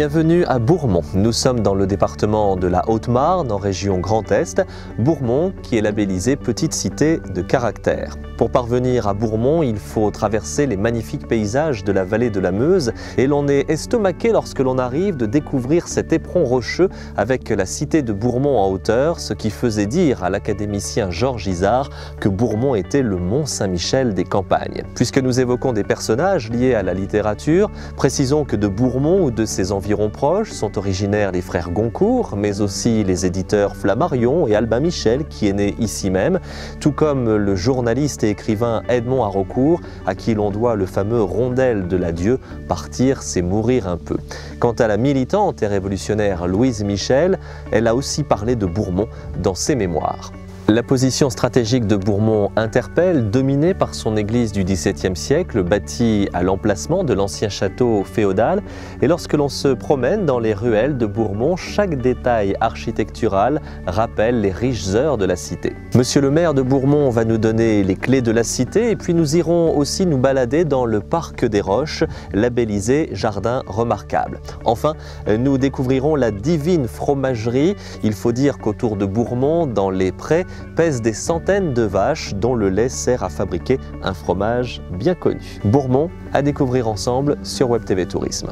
Bienvenue à Bourmont. Nous sommes dans le département de la Haute-Marne, en région Grand Est. Bourmont qui est labellisé Petite Cité de Caractère. Pour parvenir à Bourmont, il faut traverser les magnifiques paysages de la vallée de la Meuse et l'on est estomaqué lorsque l'on arrive de découvrir cet éperon rocheux avec la cité de Bourmont en hauteur, ce qui faisait dire à l'académicien Georges Izard que Bourmont était le Mont Saint-Michel des campagnes. Puisque nous évoquons des personnages liés à la littérature, précisons que de Bourmont ou de ses environs proches sont originaires les frères Goncourt, mais aussi les éditeurs Flammarion et Albin Michel qui est né ici même, tout comme le journaliste et écrivain Edmond Haraucourt, à qui l'on doit le fameux Rondel de l'adieu, partir c'est mourir un peu. Quant à la militante et révolutionnaire Louise Michel, elle a aussi parlé de Bourmont dans ses mémoires. La position stratégique de Bourmont interpelle, dominée par son église du XVIIe siècle, bâtie à l'emplacement de l'ancien château féodal. Et lorsque l'on se promène dans les ruelles de Bourmont, chaque détail architectural rappelle les riches heures de la cité. Monsieur le maire de Bourmont va nous donner les clés de la cité et puis nous irons aussi nous balader dans le parc des Roches, labellisé Jardin remarquable. Enfin, nous découvrirons la divine fromagerie. Il faut dire qu'autour de Bourmont, dans les prés, pèsent des centaines de vaches dont le lait sert à fabriquer un fromage bien connu. Bourmont, à découvrir ensemble sur Web TV Tourisme.